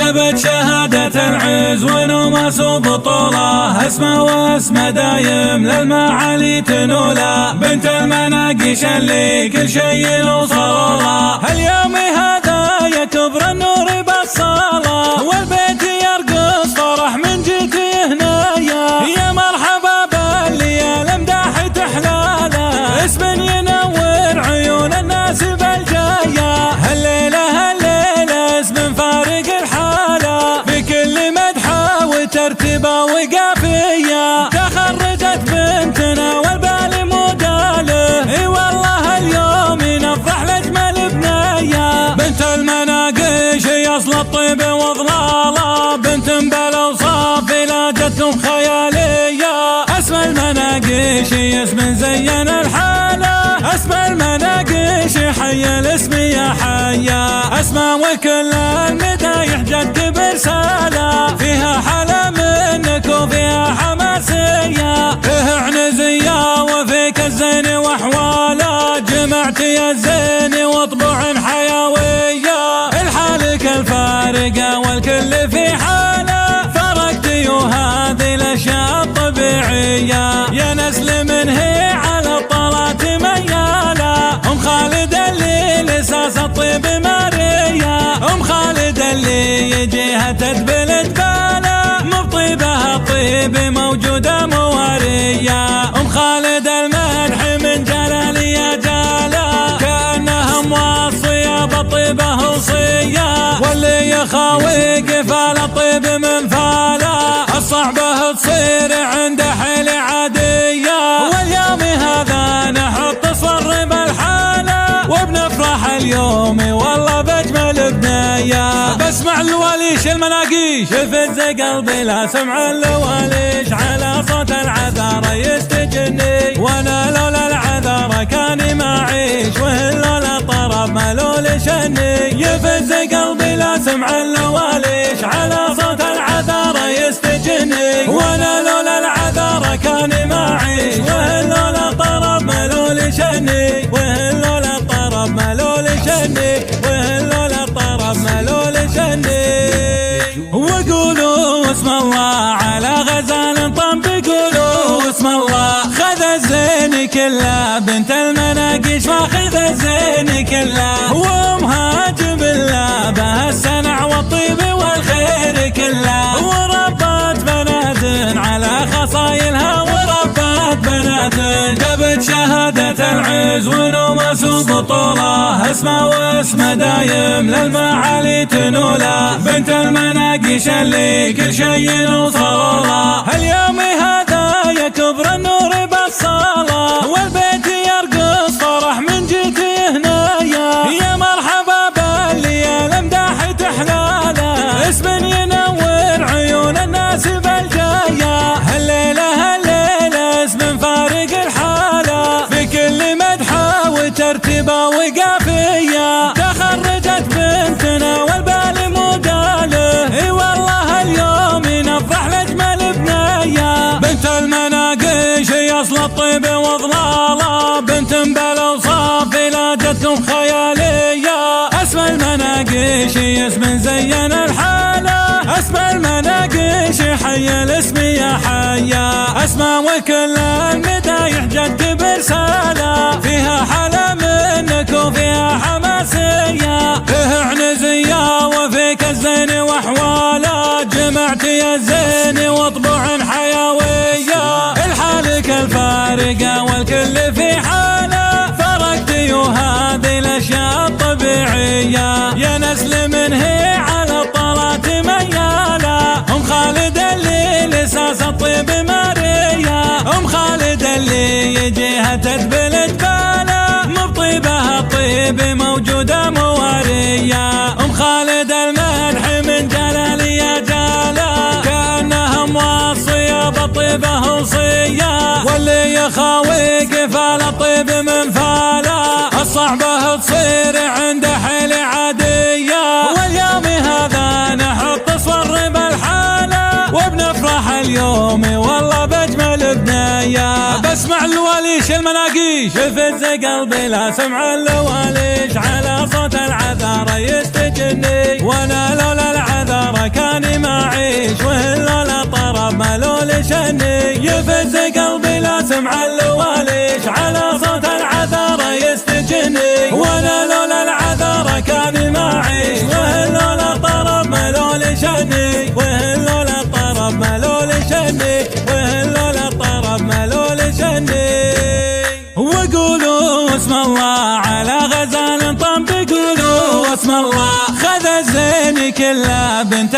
جابت شهادة العز ونومس وبطولة، اسمه واسمه دايم للمعالي تنوله، بنت المناقيش اللي كل شيء وصوله. اليوم هذا يكبر النور بالصالة، والبيت يرقص فرح من جيتي هنايا، يا مرحبا بالليالي مداح تحلاله، اسم ينور عيون الناس بالجاية. هالليلة اسم فارق الحالة، في كل مدحة وترتيبة وقافية، تخرجت بنتنا والبال موداله، اي والله اليوم نفرح لاجمل بنايا. بنت المناقيش اصل الطيب وضلاله، بنت بالاوصاف لا جتكم خياليه، اسم المناقيش اسم زين الحاله، اسم المناقيش حي الاسم يا حيا، اسمه وكل المدايح جد برساله، فيها حلا منك وفيها حماسيه، فيها عنزيه وفيك الزين واحواله، جمعتي الزين وطبوع حيويه، الحالك الفارقه والكل في حاله، فرقتي وهذه الاشياء الطبيعيه، يا نسل من هي على الطلات مياله، ام خالد اللي لساس الطيب ماريه، ام خالد اللي يجيها تدبل جباله، مو بطيبها الطيب موجوده مواريه، ام خالد المدح من جلاليه جاله، كانها موصيه بالطيبه وصيه، واللي يخاوي قفال الطيب من فاله، الصعبه تصير عنده حيل عاديه، واليوم هذا نحط صرب الحاله، وبنفرح اليوم والله باجمل بنايا. بسمع الواليش المناقيش يفز قلبي، لا سمع الواليش على صوت العذارى يستجني، وانا لولا العذارى كاني ما اعيش، وهن لولا الطرب ما لولا شني، يفز قلبي لا سمع الواليش على صوت العذارى يستجني، وانا لولا العذارى كاني ما اعيش، وهن لولا الطرب ما لولا شني، وهن لولا الطرب ما لولا شني، وهن لولا الطرب ما لولا شني. وقولوا اسم الله على غزال طنب، قولوا اسم الله خذ الزين كله، بنت المناقيش واخذ الزين كله، ومهاجم بالله به السنع والطيب والخير كله، وربات بنات على خصايلها، وربات بنات جابت شهادة العز ونومس وبطولة، اسمه واسمه دايم للمعالي تنوله، بنت المناقيش اللي كل شيء وصوله. اليوم هذا يكبر النور بالصالة، والبيت يرقص فرح من جيتي هنايا، يا مرحبا بالليالي مداح تحلاله، اسم ينور عيون الناس بالجاية. هالليلة اسم فارق الحالة، في كل مدحة وترتيبة وقافية، تخرجت بنتنا والبال موداله، اي والله اليوم نفرح لاجمل بنايا. بنت المناقيش اصل الطيب وضلاله، بنت بالاوصاف لا جتكم خياليه، اسم المناقيش اسم زين الحاله، اسم المناقيش حي الاسم يا حيا، اسمه وكل المدايح جد برساله، فيها حلا منك وفيها حماسيه، فيها عنزيه وفيك الزين واحواله، جمعتي الزين وطبوع حيويه، الحالك الفارقه والكل في حاله، فرقتي وهذه الاشياء الطبيعيه، يا نسل من هي على الطلات مياله، ام خالد اللي لساس الطيب ماريه، ام خالد اللي يجيها تدبل جباله، مو بطيبها الطيب موجوده مواريه، ام خالد المدح من جلاليه جاله، كانها موصيه بالطيبه وصيه، واللي يخاوي قفال الطيب من فاله، الصعبه تصير عنده حيل عاديه، واليوم هذا نحط صرب الحاله، وبنفرح اليوم والله باجمل بنايا. بسمع الواليش المناقيش يفز قلبي، لا سمع الواليش على صوت العذارى يستجني، وانا لولا العذارى مع اللواليش على صوت العذارى يستجني، وانا لولا العذارى كان ما اعيش، وهل لولا الطرب ملول شني، وهل لولا الطرب ملول شني، وهل لولا الطرب ملول شني. وقولوا اسم الله على غزال طنب، قولوا اسم الله خذ الزين كله بنت